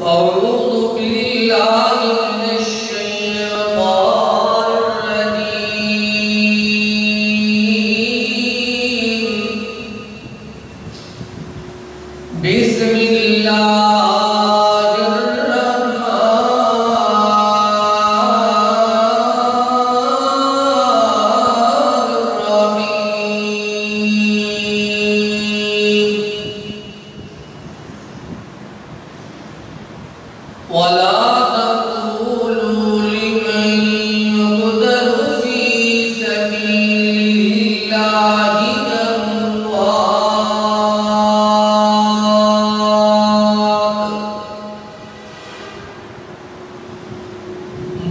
أعوذ بالله من الشيطان الرجيم بسم الله الرحمن الرحيم ولا تقولوا لمن يقتل في سبيل الله أموات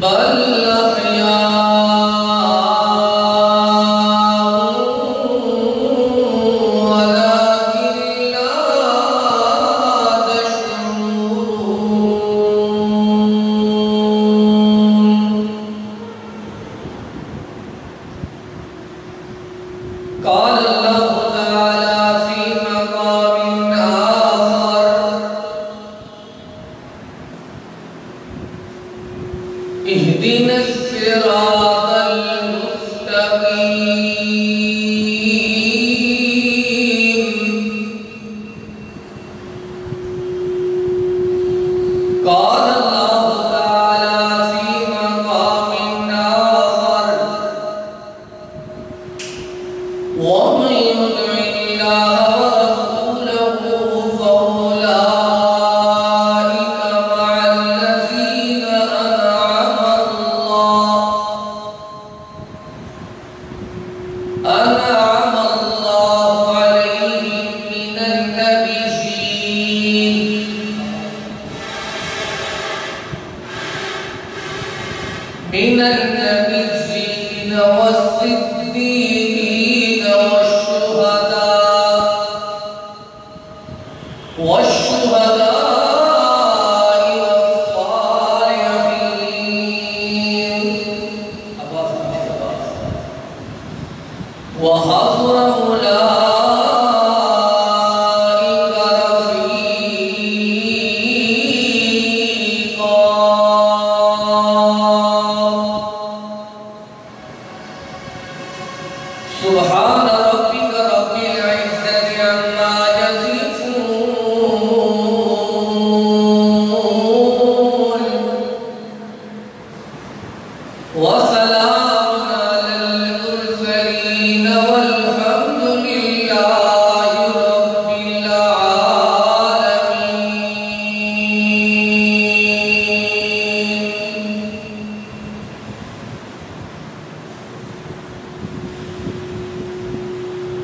بل أحياء ولكن لا تشعرون. قال الله تعالى في مقام آخر اهدنا الصراط المستقيم. قال الله تعالى في مقام آخر ومن يطع الله ورسوله فأولئك مع الذين أنعم الله عليهم من النبيين والصديقين والشهداء والصالحين وحسن أولئك رفيقا. سبحان ربك رب العزة عما يصفون وسلام على المرسلين والحمد لله رب العالمين.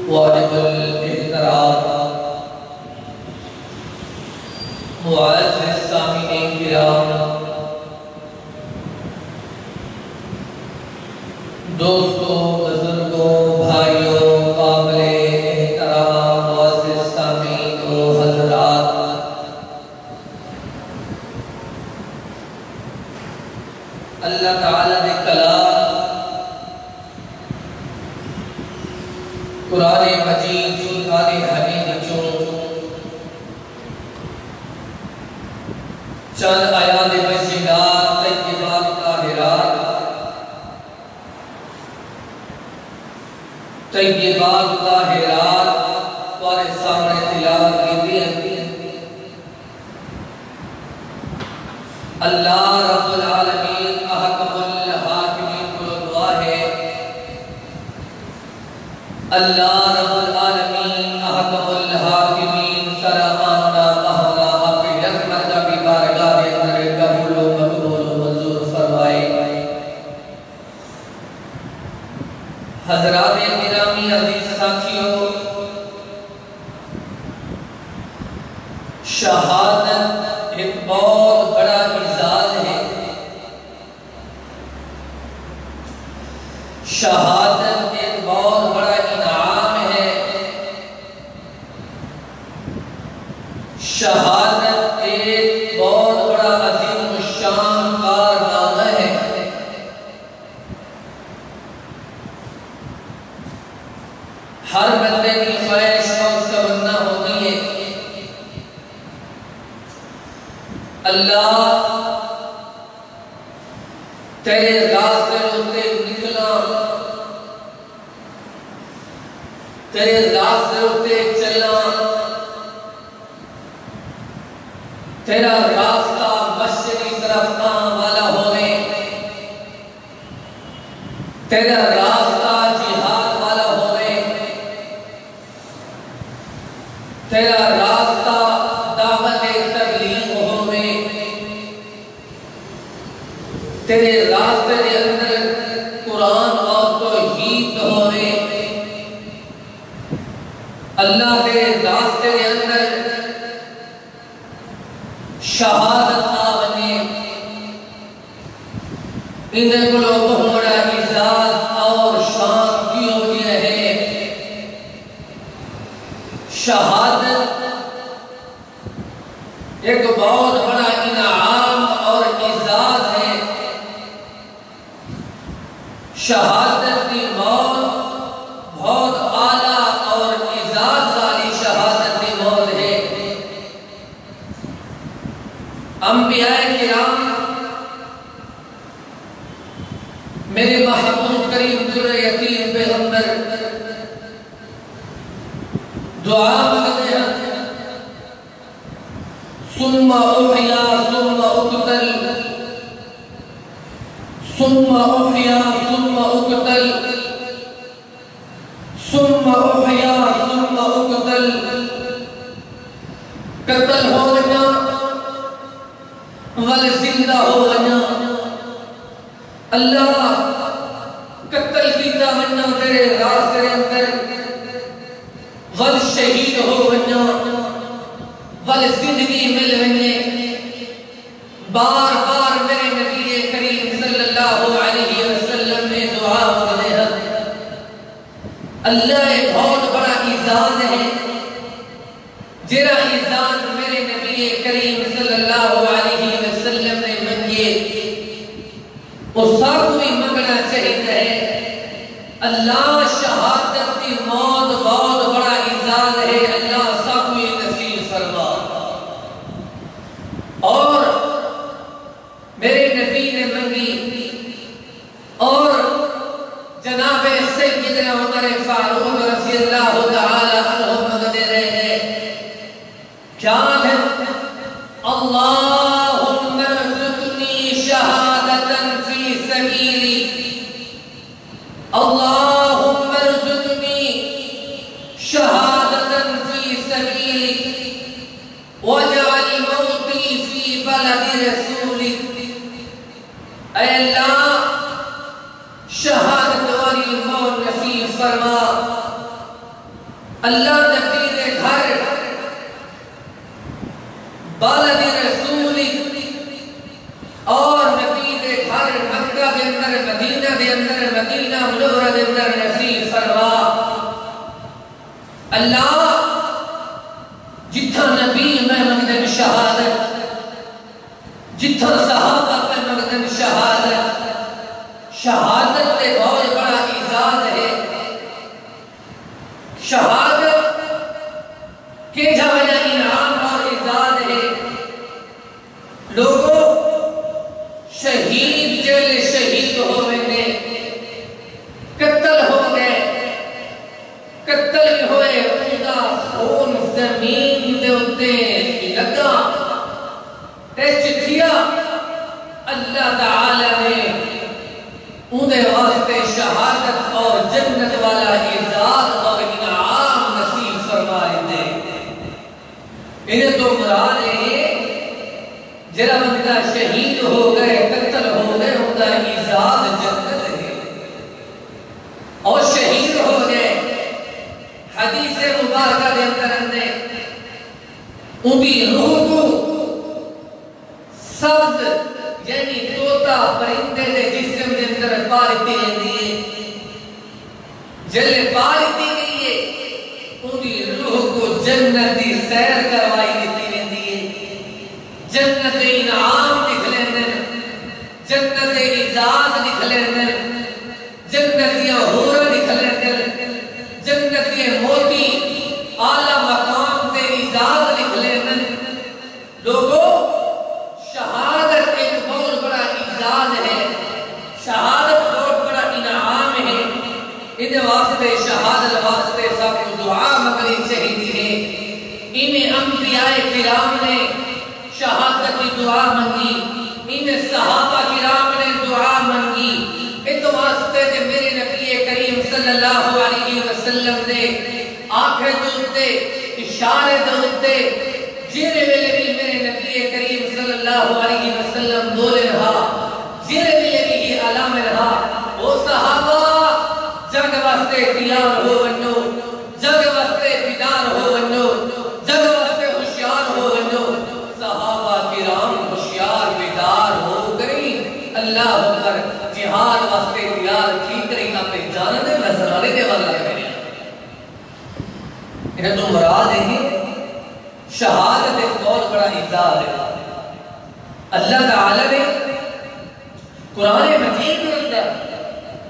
واجب الاحترام معزز سامعین کرام، دوستوں، بزرگوں، بھائیوں، قابل احترام معزز سامعین و حضرات، اللہ تعالیٰ نے کلام قرآن مجید فرقان حمید چون چند آیات بشیرات طیبات طاہرات تمہارے سامنے تلاوت کی دی. اللہ رب العالمین احکم الحاکمین کو دعا ہے، اللہ رب العالمین احکم الحاکمین سرحانہ مہلا اپنی رحمت کی بارگاہ اندر قبول و مقبول و منظور فرمائے. حضرات گرامی عزیز ساتھیوں، شہادت ایک بہت بڑا اعزاز ہے. شہادت ایک بہت بڑا انعام ہے. شہادت ایک بہت بڑا عظیم الشان کارنامہ ہے. ہر بندے کی خواہش اور تمنا ہوتی ہے اللہ تیرے راستے ہوتے نکلا، تیرے راستے ہوتے چلا، تیرا راستہ مشرقی طرف آنے والا ہونے، تیرا راستہ جہاد والا ہونے، تیرا راستہ دعوت تبلیغ ہونے، تیرے راستے کے اندر قرآن اور توحید ہونے، اللہ تیرے راستے کے اندر شہادت آنے، اندر کو لوگ بڑا عزت اور شان کی ہو گیا ہے۔ شہادت ایک بہت بڑا انعام اور اعزاز ہے۔ شہادت کی موت بہت اعلیٰ اور اعزاز والی شہادت کی موت ہے۔ انبیاء کرام میرے محبوب کریم در یتیم پیغمبر دعا مانگتے ہیں، ثم احیا ثم اقتل، ثم احیا ثم اقتل، ثم احیا ثم اقتل، قتل ہو گیا ول زندہ ہو گیا۔ اللہ قتل کیتا ونیا تیرے راستے اندر، ول شہید ہو ونیا، ول زندگی مل ونیا۔ بار بار میرے نبی کریم صلی اللہ علیہ وسلم نے دعا مانگے ہیں۔ اللہ ایک بہت بڑا اعزاز ہے، جرا اعزاز میرے نبی کریم صلی اللہ علیہ وسلم نے منگے اس سب بھی منگنا چاہیے ہے۔ اللہ شہادت کی موت بہت بڑا اعزاز ہے، اللہ سب بھی نصیب فرما۔ اور میرے نبی نے منگی اور جناب سیدنا عمر فاروق رضی اللہ تعالی عنہ منگتے رہے کیا ہے؟ اللہم ارزقنی شہادتا فی سبیلی، اللہم ارزقنی شہادتا فی سبیلی وجعل موتی فی بلد رسولی۔ اے اللہ شہادت والی موت نصیب فرما۔ اللہ نبی نے گھر بلد رسولی اور نبی نے گھر مکہ دے اندر، مدینہ دے اندر، مدینہ منورہ دے اندر نصیب فرما۔ اللہ جتھا نبی میں مقدم شہادت، جتھا صحابہ میں مقدم شہادت، شہادت ایک بہت بڑا اعزاز ہے۔ شہادت کے جوانہ انعام اور اعزاز ہے۔ لوگوں شہید جل شہید ہوئے نے، قتل ہو گئے، قتل ہوئے اندہ خون زمین دے ہوتے لگا تے چٹھیا اللہ تعالی نے انہیں واسطے شہادت اور جنت والا اعزاز اور انعام نصیب فرمائے دے۔ انہیں تو مراد ہے جرا بندہ شہید ہو گئے، قتل ہو گئے، ان کا اعزاز جنت ہے۔ اور شہید ہو گئے، حدیث مبارکہ دے اندر ان کی روح کو سبز یعنی طوطا پرندے دے جسم دے اندر پالتی رہتی ہے، جلے پالتی گئی ہے، ان کی روح کو جنت دی سیر کروائی دیتی رہتی ہے۔ جنت انعام دکھ لیندے، جنت اعزاز دکھ لیندے، جنتیاں حوریں دکھ لیندے، جنتی موتی اعلیٰ مقام تے اعزاز دکھ لیندے۔ لوگوں دعا منگی، ان صحابہ کرام نے دعا منگی، اس واسطے کہ میرے نبی کریم صلی اللہ علیہ وسلم نے آنکھیں دوتے اشارے دوتے جیرے ویلے بھی میرے نبی کریم صلی اللہ علیہ وسلم بولے رہا، جیرے ویلے بھی علام رہا، وہ صحابہ جگ واسطے تیار ہو ونو، جگ واسطے بیدار ہو ونو، جگ واسطے ہوشیار ہو ونو۔ صحابہ کرام ہوشیار بیدار ہو گئی، اللہ اکبر، جہاد واسطے تیار تھی کری نہ پہ جانا دے نظرانے دے والا ہے۔ انہیں تو مراد ہے شہادت ایک بہت بڑا اعزاز ہے۔ اللہ تعالی نے قرآن مجید کے اندر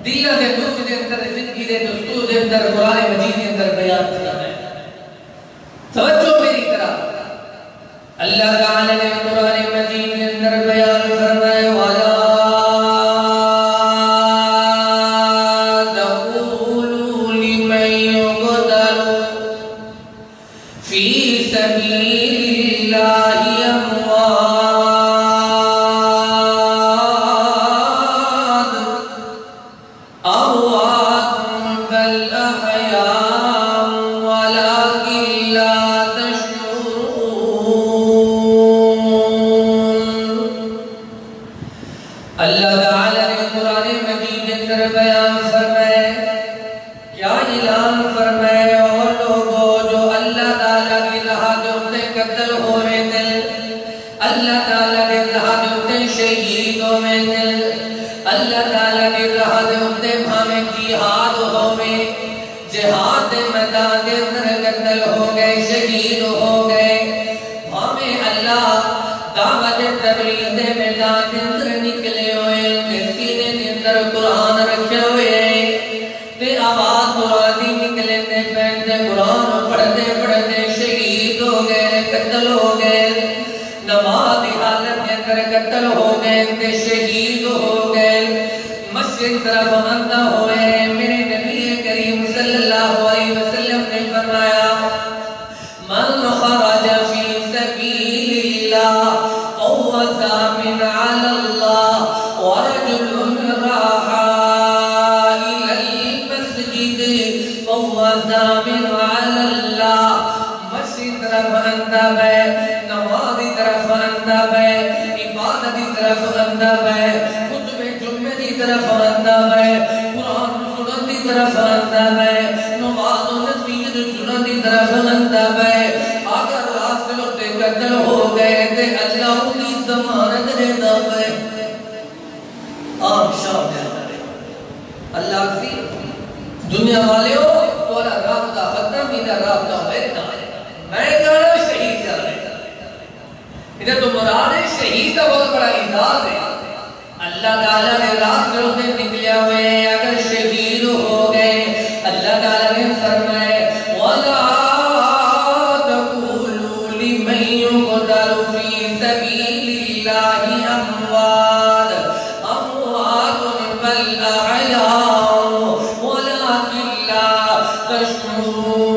دلہ دے دکھ دے اندر زندگی دے دستور دے اندر قرآن مجید کے اندر بیان کیا ہے۔ توجہ میری طرف، اللہ تعالی نے قرآن مجید کے اندر بیان فرمائے والا قتل ہو گئے، شہید ہو گئے، مسجد طرف اندہ ہوئے۔ میرے نبی کریم صلی اللہ علیہ وسلم نے فرمایا من خرج فی سبیل اللہ فهو ضامن علی اللہ ورجل راح الی المسجد فهو ضامن علی اللہ۔ مسجد طرف اندہ ہے، نماز طرف اندہ ہے، عبادت دی طرف اندہ ہے، خطبہ جمعہ دی طرف اندہ ہے، قرآن سنن دی طرف اندہ ہے، نماز و نصیحت سنن دی طرف اندہ ہے۔ اگر راستے ہوتے قتل ہو گئے تے اللہ کی ضمانت دیتا ہے۔ آپ شام دیتا ہے اللہ کی دنیا والے ہو تھوڑا رابطہ ختم، میرا رابطہ میرے میں جانا شہید جا رہے ہیں۔ ادھر تو مراد ہے شہید کا بہت بڑا اعزاز ہے۔ اللہ تعالیٰ نے راستوں سے نکلیا ہوئے اگر شہید ہو گئے، اللہ تعالیٰ نے فرمائے وَلَا تَقُولُوا لِمَن يُقْتَلُ فِي سَبِيلِ اللَّهِ أَمْوَاتٌ بَلْ أَحْيَاءٌ وَلَكِن لَّا تَشْعُرُونَ۔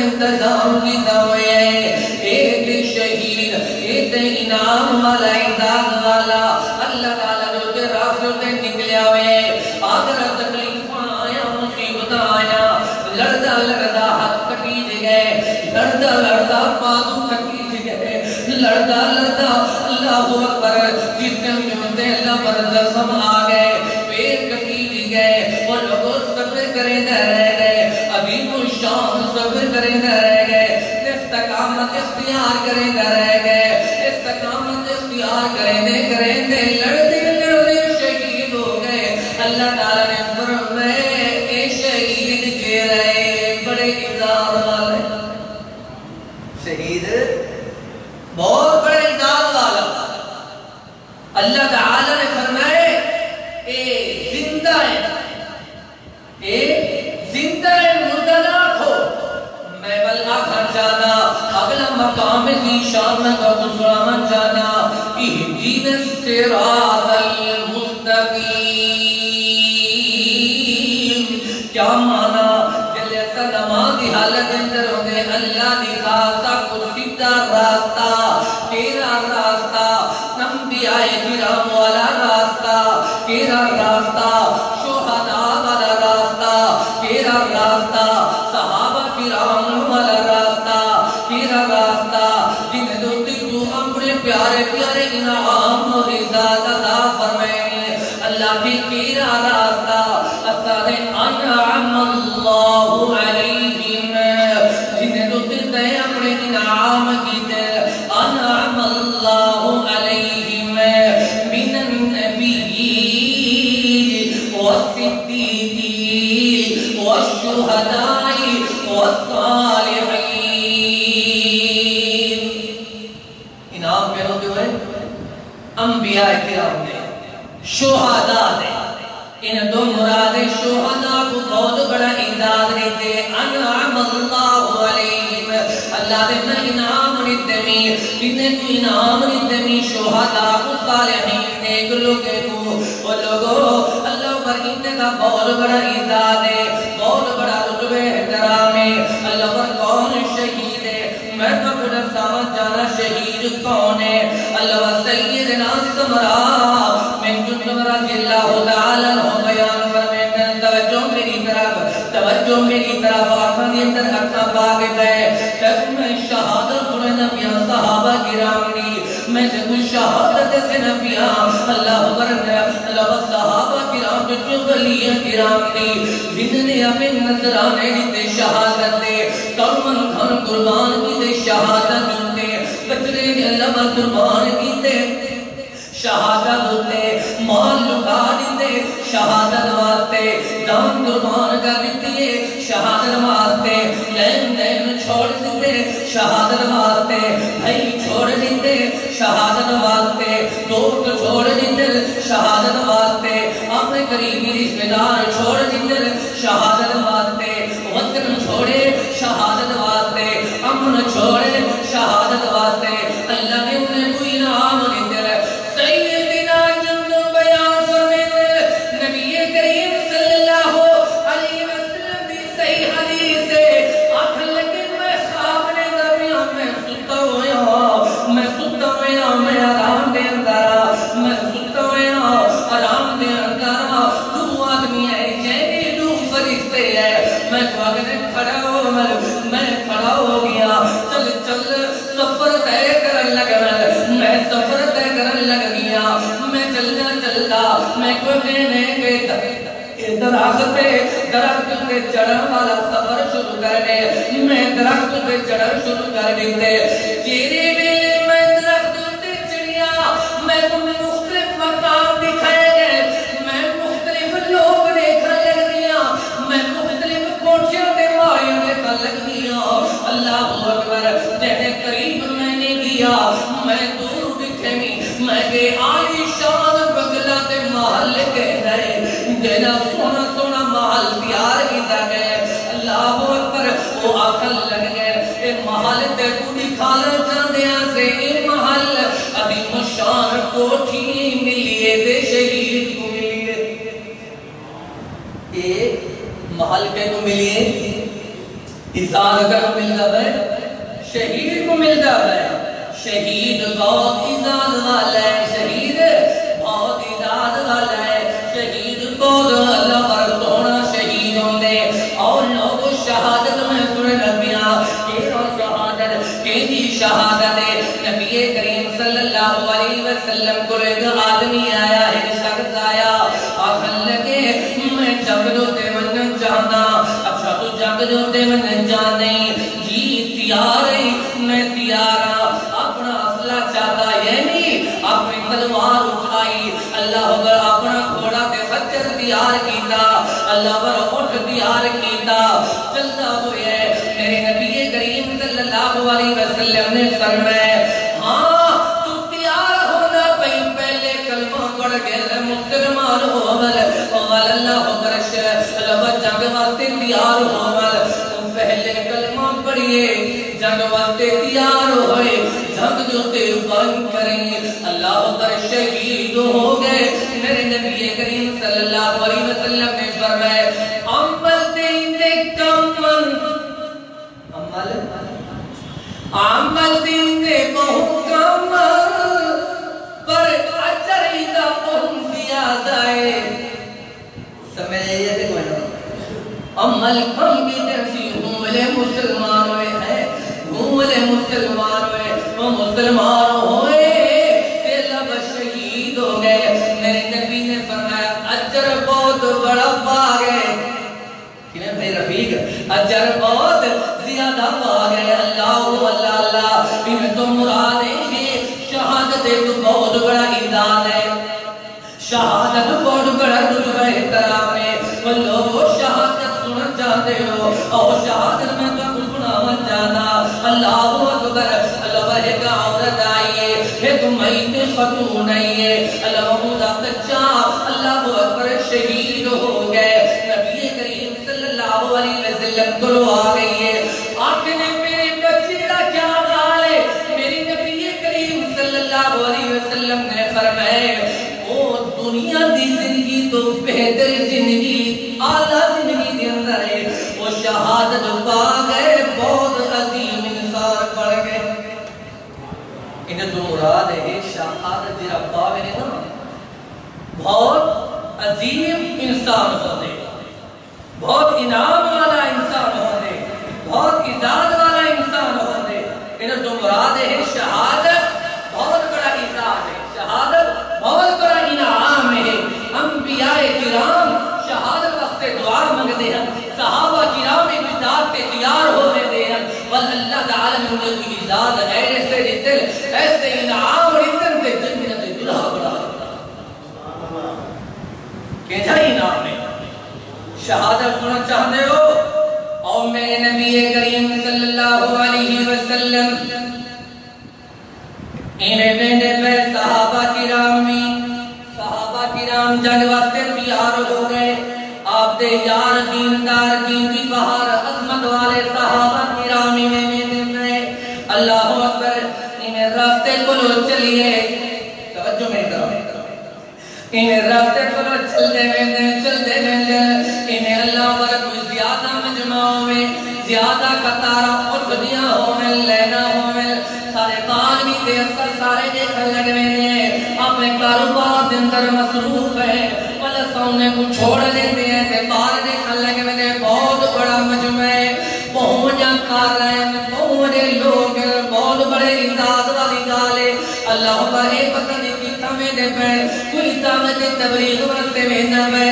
انتظام کی دوئے ایک شہید ایک انعام والا اعزاز والا اللہ تعالیٰ جو کے راستوں سے نکلے ہوئے اگر تکلیف آیا مصیبت آیا لڑتا لڑتا ہاتھ کٹی جگہ لڑتا لڑتا پادو کٹی جگہ لڑتا لڑتا اللہ اکبر جسم جمتے اللہ پر دسم آ گئے پیر کٹی جگہ اور لوگوں صبر کریں نہ رہ گئے ابھی تو شام صبر کریں نہ رہ گئے استقامت اختیار کریں نہ رہ گئے استقامت اختیار کریں دے لڑتے لڑتے شہید ہو گئے اللہ تعالیٰ نے فرمایا اے شہید کے رہے بڑے اعزاز والے شہید بہت بڑے اعزاز والا اللہ تعالیٰ نے فرمایا اے زندہ ہے اے زندہ ہے مردہ نہ کھو میں بلغا کھا جانا دی شان میں تو سلام جانا اہدنا الصراط المستقیم کیا مانا جلے ایسا نماز دی حالت اندر ہونے اللہ دی خاصا کو سیدھا راستہ تیرا راستہ انبیاء کرام والا راستہ تیرا راستہ شہداء والا راستہ تیرا راستہ صحابہ کرام والا راستہ تیرا راستہ جن دوتی تو اپنے پیارے پیارے انعام و رضا عطا فرمائے اللہ کی تیرا راستہ اثر انعم اللہ علیہم جن دوتی تے اپنے انعام کی تے انعم اللہ علیہم من النبیین والصدیقین والشہداء والصالحین انعام پہ ہوتے ہوئے انبیاء کرام نے شہداء نے ان دو مراد شہداء کو بہت بڑا اعزاز دیتے انعام اللہ علیہم اللہ نے انعام ندمی جنہیں کو انعام ندمی شہداء کو صالحین نیک لوگے کو وہ لوگوں اللہ پر انہیں کا بہت بڑا اعزاز ہے بہت بڑا رتبہ احترام ہے اللہ پر کون شہید ہے میں تو کچھ سمجھ جانا شہید کون ہے اللہ سیدنا سمرا میں جنب رضی اللہ تعالیٰ عنہ بیان فرمائے توجہ میری طرف آنکھاں دی اندر اکھاں پاک گئے تک میں شہادت سنے نبیاں صحابہ کرام دی میں جب شہادت سے نبیاں اللہ برنے اللہ صحابہ کرام جو ولیہ کرام دی جن نے اپنے نظرانے دیتے شہادت دے ترمن گھن قربان کی دے شہادت دیتے بچرے اللہ قربان کی دے شہادت ہوتے مال لکا دیتے شہادت واسطے جان قربان کر دیتی ہے شہادت واسطے لین دین چھوڑ دیتے شہادت واسطے بھائی چھوڑ دیتے شہادت واسطے دوست چھوڑ دیتے شہادت واسطے اپنے قریبی رشتہ دار چھوڑ دیتے شہادت واسطے وطن چھوڑے شہادت واسطے امن چھوڑے شہادت واسطے اللہ نے انہیں کوئی انعام دیتے سیدنا جن بیان فرمائے نبی کریم صلی اللہ علیہ وسلم دی صحیح حدیث ہے آنکھ لگے میں خواب نے نبیاں میں ستا ہویا میں آرام دے اندارا میں ستا ہویا آرام دے اندارا دو آدمی ہے جیدی دو فرشتے ہے میں اگر کھڑا ہو میں کھڑا ہو گیا چل سفر طے کرن لگا میں سفر طے کرن لگ گیا میں چلتا میں کوئی کہنے کے درخت پہ چڑھن والا سفر شروع کر دے میں درخت پہ چڑھن شروع کر دیتے تیرے ویلے میں درخت پہ چڑھیا میں تمہیں مختلف مقام دکھائے گئے میں مختلف لوگ دیکھنے لگ دیا میں مختلف کوٹھیاں دے ماریاں دیکھنے لگ دیا اللہ اکبر تیرے قریب میں نے گیا میں دور دکھے میں کہ آئی شان بگلا تے محل کے دے دینا سونا سونا محل تیار کیتا گئے اللہ اکبر وہ آخر لگ گئے اے محل تے کو دکھانا چاندیاں سے اے محل عظیم شان کوٹھی ملیے دے شہید کو ملیے اے محل کے کو ملیے ازاد کا ملتا ہے شہید کو ملتا ہے شہید بہت ازاد والا ہے شہید بہت ازاد والا ہے شہید بہت اللہ پر سونا شہید ہوندے اور لوگ شہادت میں سنے نبیاں شہادت کیسی شہادت ہے نبی کریم صلی اللہ علیہ وسلم کو ایک آدمی آیا ایک شخص آیا آخر لگے میں جگ دوتے من جانا اچھا تو جگ دوتے من جانے جی تیار ہے میں تیار اپنا اصلہ چاہتا یعنی اپنی تلوار اٹھائی اللہ اگر اپنا گھوڑا کے خچر تیار کیتا اللہ پر اٹھ تیار کیتا چلتا ہوئے میرے نبی کریم صلی اللہ علیہ وسلم نے فرمایا ہاں تو تیار ہونا پہلے کلمہ پڑھ کے مسلمان ہو اللہ برش اللہ جنگ واسطے تیار ہو پہلے کلمہ پڑھیے جنگ واسطے تیار ہوئے جنگ دوتے بند کریں اللہ پر شہید ہو گئے میرے نبی کریم صلی اللہ علیہ وسلم نے فرمایا عمل دے کمن عمل دے بہت کمن پر اجر دا بہت زیادہ ہے سمجھے یہ دیکھو عمل کم کی تحصیل گھوملے مسلمان ہوئے ہیں گھوملے مسلمان ہوئے وہ مسلمان ہوئے کہ لب شہید ہو گئے میرے نبی نے فرمایا اجر بہت بڑا پا گئے کیوں بھائی رفیق اجر بہت زیادہ پا گئے اللہ اللہ اللہ میں تو مراد ہے شہادت ایک بہت بڑا اعزاز ہے شہادت بہت بڑا رتبہ احترام ہے وہ لوگ شہادت سننا چاہتے ہو اور شہادت میں تو کچھ سنانا چاہنا اللہ اکبر اللہ ایک عورت آئیے ایک میت خاتون آئیے اللہ محمود بچہ اللہ اکبر شہید ہو گئے نبی کریم صلی اللہ علیہ وسلم کو آ گئی ہے آخر میرے بچے کا کیا حال ہے میری نبی کریم صلی اللہ علیہ وسلم نے فرمایا دنیا دی زندگی تو بہتر زندگی اعلیٰ زندگی دے اندر ہے وہ شہادت پا گئے بہت عظیم انسان پڑ گئے انہیں تو مراد ہے شہادت جرا پاوے نے نا بہت عظیم انسان ہوتے بہت انعام والا انسان ہوتے بہت عزت والا انسان ہوتے انہیں تو مراد ہے شہادت بہت بڑا عزت ہے شہادت بہت بڑا انعام ہے انبیاء کرام شہادت واسطے دعا مانگتے ہیں صحابہ کرام امداد کے تیار ہونے دے ہیں واللہ تعالی نے انہیں کی امداد ایسے دل ایسے انعام ریتن پہ جنت دلہا بڑا کیسا انعام ہے شہادت سننا چاہتے ہو اور میرے نبی کریم صلی اللہ علیہ وسلم انہیں بیندے پہ صحابہ کرام جنگ واسطے تیار ہو گئے آپ دے یار دیندار دین کی بہار عظمت والے صحابہ کرام میں بیندے پہ اللہ اکبر انہیں راستے کو لو چلیے توجہ میں کرو انہیں راستے کو لو چلتے بیندے انہیں اللہ پر کوئی زیادہ مجمعوں میں زیادہ قطارہ اٹھدیاں ہونے لینا ہونے سارے تانوی دے اثر سارے دیکھن لگ میں اپنے کاروبار دے اندر مصروف ہے والا سامنے کو چھوڑ لیتے ہیں کہ بار دیکھن لگ میں بہت بڑا مجمع ہے پہنچ کر رہے ہیں بہت لوگ بہت بڑے اعزاز والی گال ہے اللہ پر ایک پتہ نہیں کی تمہیں دے پہ کوئی دعوت تبلیغ ورسے میں نہ پہ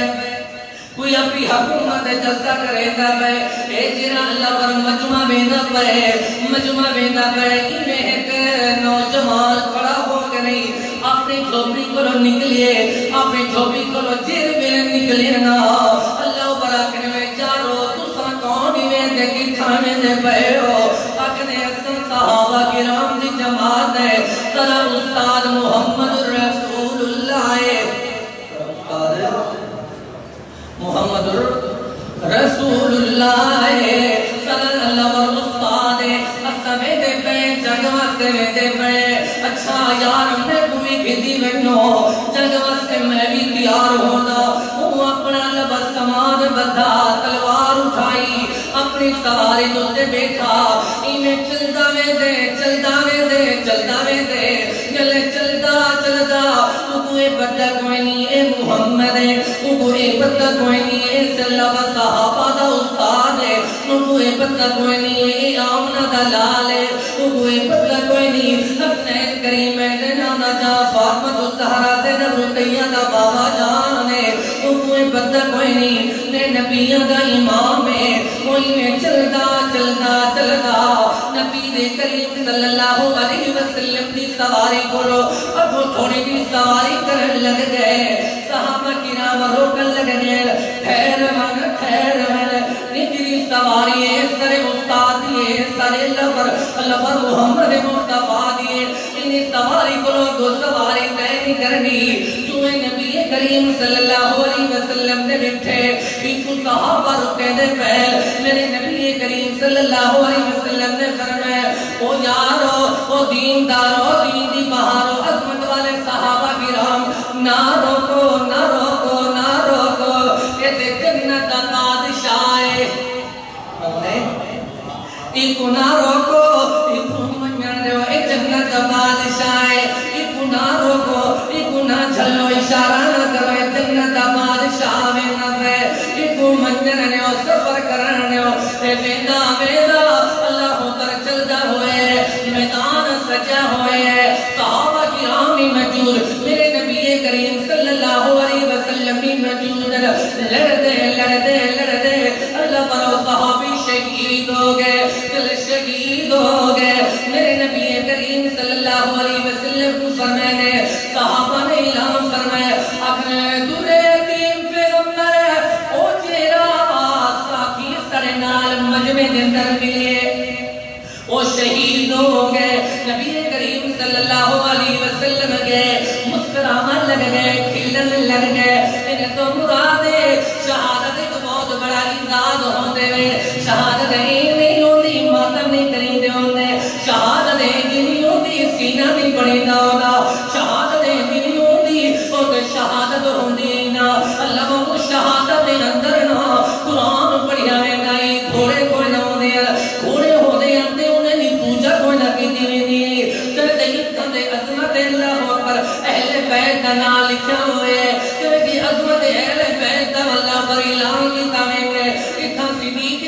کوئی اپنی حکومت جلسہ کرے گا پہ اے جنہ اللہ پر مجمع بینا پہ مجمع بینا پہ انہیں ایک نوجوان کھڑا ہو کر اپنی جھوپڑی کو نکلیے اپنی جھوپڑی کو جیر بلن نکلیے نا اللہ پر آکنے میں چارو تسا کونی میں دیکھی تھانے دے پہ ہو آکنے اصل صحابہ کرام دی جماعت ہے ترہ استاد محمد رسول اللہ ہے محمد رسول اللہ صلی اللہ علیہ وسلم اسمے دے پہ جگواستے میں دے پہ اچھا یار میں تمہیں کھتی بنو جگواستے میں بھی تیار ہونا وہ اپنا لبس سماد بدھا تلوار اٹھائی اپنی سواری دوتے بیٹھا انہیں چلدا میں دے چلدا میں دے چلدا میں دے گلے چلدا چلدا کوئی پتہ کوئی نہیں اے محمد ہے کوئی پتہ کوئی نہیں اے صلی اللہ صحابہ دا استاد ہے کوئی پتہ کوئی نہیں اے آمنہ دا لال ہے کوئی پتہ کوئی نہیں حسنین کریم ہے نانا جا فاطمہ الزہرا دے رقیہ دا بابا جان ہے کوئی پتہ کوئی نہیں نے نبیہ دا امام ہے کوئی میں چلدا چلدا چلدا نبی دے کریم صلی اللہ علیہ وسلم دی سواری کرو اب تھوڑی بھی سواری کرن لگ گئے صحابہ کرام روکن لگ گئے خیر من نجری سواری ہے سر استاد دیئے سر لبر محمد مصطفیٰ دیئے انہیں سواری کرو دو سواری تینی کرنی جو نبی کریم صلی اللہ علیہ وسلم نے بٹھے ان کو صحابہ رکے دے پہل میرے نبی کریم صلی اللہ علیہ وسلم نے فرمایا او یارو او دیندارو دین دی بہارو عظمت والے صحابہ کرام نہ روکو نہ روکو نہ روکو یہ تے جنت دا بادشاہ ہے ایکو نہ روکو ایکو منجن دیو اے جنت دا بادشاہ ہے ایکو نہ روکو ایکو نہ جھلو اشارہ نہ کرو اے جنت دا بادشاہ میں نہ بے ایکو منجن دیو سفر کرن دیو اے ویدہ ویدہ اللہ در چلدہ ہوئے میدان سجا ہوئے صحابہ کرامی موجود میرے نبی کریم صلی اللہ علیہ وسلم بھی موجود لڑدے لڑدے لڑدے اللہ پر صحابی شہید ہو گئے دل شہید ہو گئے میرے نبی کریم صلی اللہ علیہ وسلم کو فرمائے صحابہ نے اعلان فرمایا اپنے دورے یتیم پیغمبر او چہرہ ساکی سڑے نال مجمع دے اندر ملے او شہید ہو گئے نبی کریم صلی اللہ علیہ وسلم گئے مسکرانا لگ گئے کھلن لگ گئے انہیں تو مراد شہادت ایک بہت بڑا اعزاز ہوندے ہوئے شہادت نہیں ہوندی ماتم نہیں کریندے ہوندے شہادت نہیں ہوندی سینہ نہیں پڑیندہ ہونا شہادت نہیں ہوندی اور شہادت ہوندی نا اللہ وہ شہادت دے اندر نا قرآن پڑھیا میں نائی گھوڑے کوئی نہ ہوندے گھوڑے ہوندے اندے انہیں نہیں پوجا کوئی نہ کی دیویں دی تر دہیت کندے عظمت اللہ اکبر اہل بیت کا نام لکھا ہوئے تر کی عظمت اہل بیت کا اللہ پر اعلان کی تاویں میں اتھا صدیق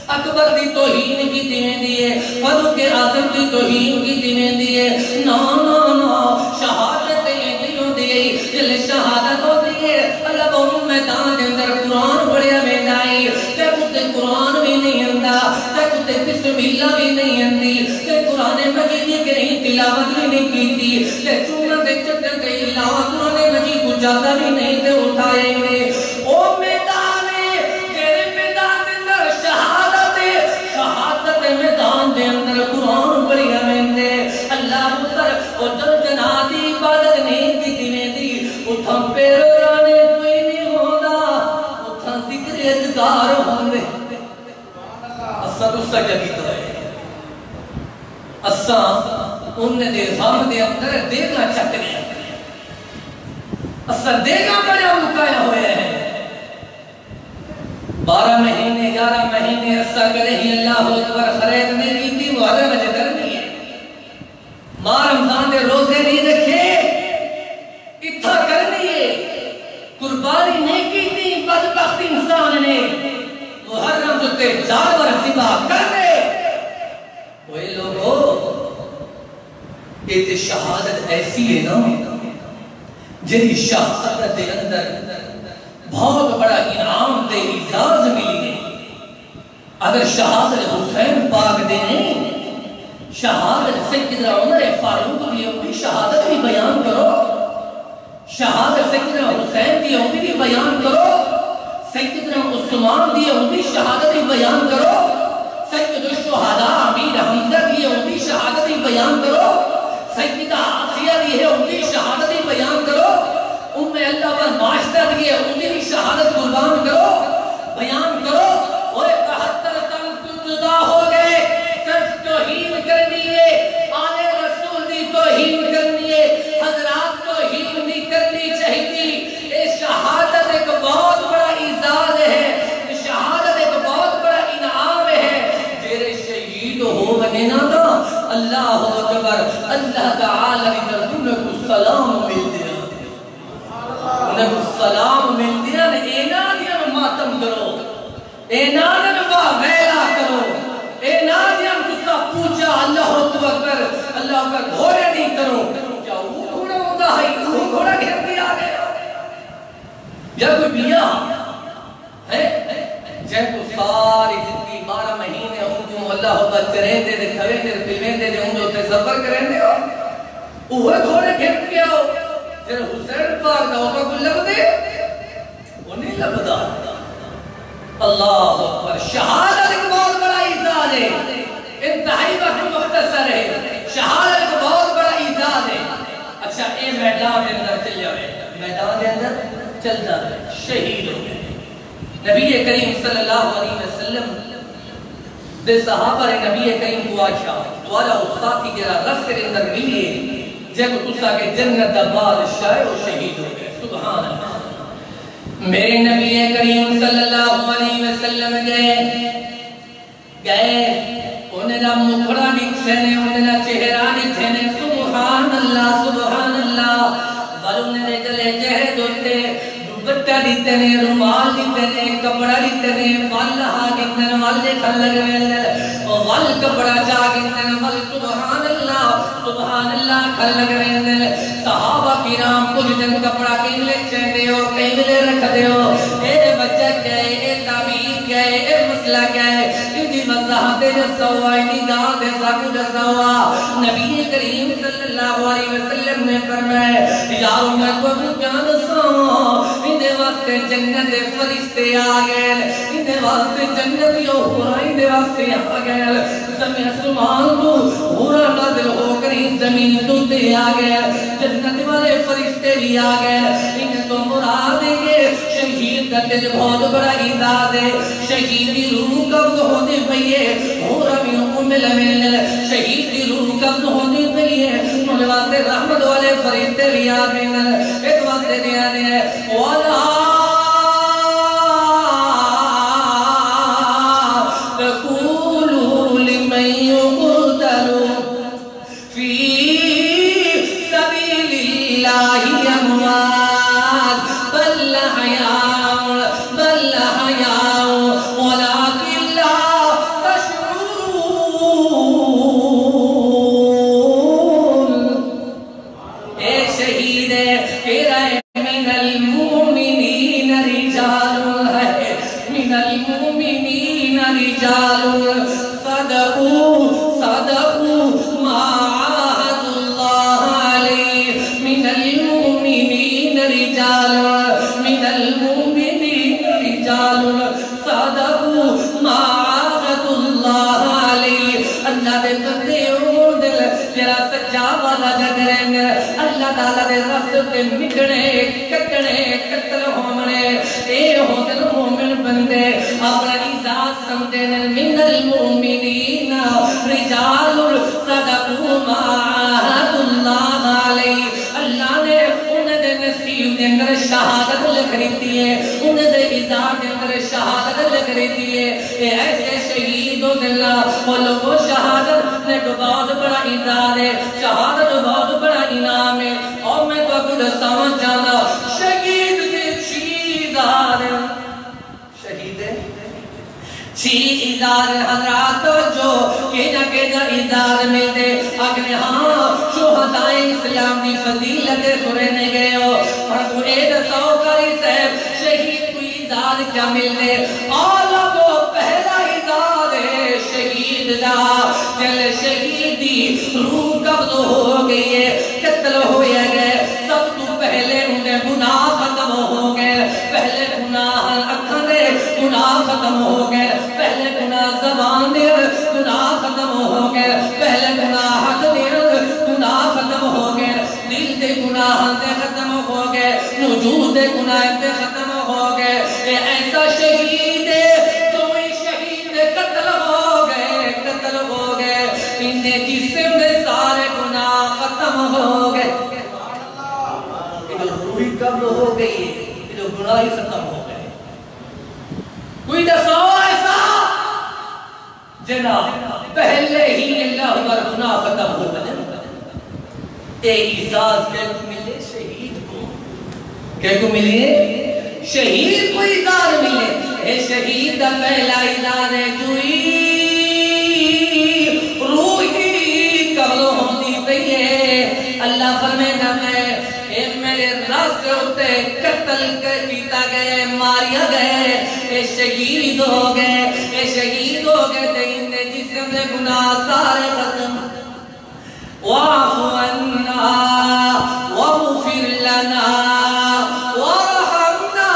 اکبر دی توہین کی دیویں دیئے فاروق اعظم دی توہین کی دیویں دیئے نا نا نا شہادت یہ ہوندی دل شہادت ہوندی ہے اللہ وہ میدان دے اندر قرآن پڑھیا میں نائی تے کتے قرآن بھی نہیں ہندا تے کتے بسم اللہ بھی نہیں ہندی تے قرآن مجید کے نہیں تلاوت بھی نہیں کیتی تے چونہ دے چٹر دے علاوہ قرآن مجید کو جاتا بھی نہیں تے اٹھائے انہیں او میدان تیرے میدان دے اندر شہادت میدان دے اندر قرآن پڑھیا میں دے اللہ پر او جل جناتی عبادت نہیں کی دینے دی اتھا پیرانے کوئی نہیں ہونا اتھا ذکر اذکار ہوندے اسا تو سا کیا کیتا ہے اسا انہیں دے غم دے اندر دیگا چک گیا اسا دیگا بڑا مکایا ہوئے ہیں 12 مہینے 11 مہینے اسا کرے ہی اللہ اکبر خرید میں کی تھی محرم اجے درنی ہے ماں رمضان دے روزے نہیں رکھے اتھا کرنی ہے قربانی نہیں کی تھی بدبخت انسان نے محرم جو تے جانور ذبح کر دے وہ لوگوں یہ شہادت ایسی ہے نا جنہی شہادت دے اندر بہت بڑا انعام دے اعزاز ملی ہے اگر شہادت حسین پاک دے نہیں شہادت سیدنا عمر فاروق دی ہوئی شہادت بھی بیان کرو شہادت سیدنا حسین دی ہوئی بھی بیان کرو سیدنا عثمان دی ہوئی شہادت بھی بیان کرو سید الشہداء امیر حمزہ دی ہوئی شہادت بھی بیان کرو سیدہ آسیہ دی ہوئی شہادت بھی بیان کرو اللہ پر معاشتہ دیئے انہیں بھی شہادت قربان کرو بیان کرو اور 72 تن کل جدا ہو گئے صرف توہین کرنی ہے آل رسول دی توہین کرنی ہے حضرات توہین بھی کرنی چاہیتی یہ شہادت ایک بہت بڑا اعزاز ہے شہادت ایک بہت بڑا انعام ہے جیرے شہید ہو بنینا دا اللہ اکبر اللہ تعالی کی رسول کو سلام مل دیا انہیں السلام مل دیا اینا دیا ماتم کرو اینا دیا ویلا کرو اینا دیا کسا پوچھا اللہ اکبر اللہ کا گھوڑے نہیں کرو کیا وہ گھوڑا ہوتا ہے وہ گھوڑا گھر بھی آ گیا یا کوئی بیا ہے جن کو ساری زندگی 12 مہینے ان کو اللہ ہوتا چرہیں دے دے کھویں دے پلویں دے دے ان جو تے سفر کریں دے وہ گھوڑے گھر بھی آؤ پھر حسین پاک دا ہوگا کوئی لگ دے وہ نہیں لگتا اللہ اکبر شہادت ایک بہت بڑا اعزاز ہے انتہائی وقت مختصر ہے شہادت ایک بہت بڑا اعزاز ہے اچھا اے میدان اندر چل جائے میدان اندر چلتا ہے شہید ہو گئے نبی کریم صلی اللہ علیہ وسلم دے صحابہ نے نبی کریم کو آشا دوارا اس ساتھی کے رس کے اندر ملیے جب تسا کے جنت بادشاہ و شہید ہو گئے سبحان اللہ میرے نبی کریم صلی اللہ علیہ وسلم گئے انہیں دا مکھڑا نکھے نے انہیں دا چہرہ نکھے نے سبحان اللہ ولو نے گلے جہد ہوتے بٹا دیتے نے رومال دیتے نے کپڑا دیتے نے والہا دیتے نے والے کھلگ میں وال کپڑا جا دیتے نے وال سبحان اللہ کھلگ میں صحابہ کرام کچھ دن کپڑا کہیں لے چہنے ہو کہیں لے رکھ دے ہو اے بچہ گئے اے تعبیر گئے اے مسئلہ گئے اندی مزاح دے جسوا اندی گاہ دے ساکو جسوا نبی کریم صلی اللہ علیہ وسلم نے فرمائے یارو میں کو جان سو اندے واسطے جنت فرشتے آگئے اندے واسطے جنتیوں ہورائی دے واسطے آگئے زمین سمان تو ہورا نازل ہو کری زمین تو دے آگئے جنت والے فرشتے بھی آگئے انہیں تو مراد ہے شہید کا دل بہت بڑا عزاد ہے شہید کی روح قبض ہونے پہیے ہورا بھی مل شہید کی روح قبض ہونے پہیے انہیں واسطے رحمت والے فرشتے بھی آگئے ایک واسطے دیا دیا والا مٹنے کٹنے قتل ہومنے اے ہوتن مومن بندے اپنا عزاز سمجھن من المؤمنین رجال صدقوا ما عاهدوا اللہ علیہ اللہ نے انہیں دے نصیب دے اندر شہادت لکھ رہتی ہے انہیں دے عزاز دے اندر شہادت لکھ رہتی ہے اے ایسے شہید ہو دلہ وہ لوگوں شہادت نے بہت بڑا عزاز ہے شہادت بہت بڑا انعام ہے اور میں تو کچھ سمجھ جانا شہید کے چیزار شہید چیزار حضرات جو کہ جا ادار ملتے اگر ہاں شہدائے اسلام دی فضیلت سرنے گئے ہو فرقو اید سوکاری صاحب شہید کو ادار کیا ملتے آلہ کو پہلا ادار شہید دا جل شہیدی روح قبض ہو گئی ہے قتل ہویا گئے سب تو پہلے انہیں گناہ ختم ہو گئے پہلے گناہ اکھن دے گناہ ختم ہو گئے پہلے گناہ زبان دے گناہ ختم ہو گئے پہلے گناہ حق دے گناہ ختم ہو گئے دل دے گناہ دے ختم ہو گئے وجود دے گناہ دے ختم ہو گئے اے ایسا شہید ہے کوئی شہید قتل ہو گئے انہیں جسم دے سارے گناہ ختم ہو گئے روحی قبل ہو گئی ہے گناہ ختم ہو گئے کوئی دسو ایسا جناب پہلے ہی اللہ پر گناہ ختم ہو گئے ایک اعزاز کہہ کو ملے شہید کو کہہ کو ملے شہید کو اعزاز ملے اے شہید دا پہلا اعزاز ہے جوئی روحی قبل ہوتی پہیے اللہ فرمیدہ میں میرے راستے ہوتے قتل کیتا گئے ماریا گئے اے شہید ہو گئے دین دے جسم دے گناہ سارے ختم وَعْفُ عَنَّا وَغْفِرْ لَنَا وَارْحَمْنَا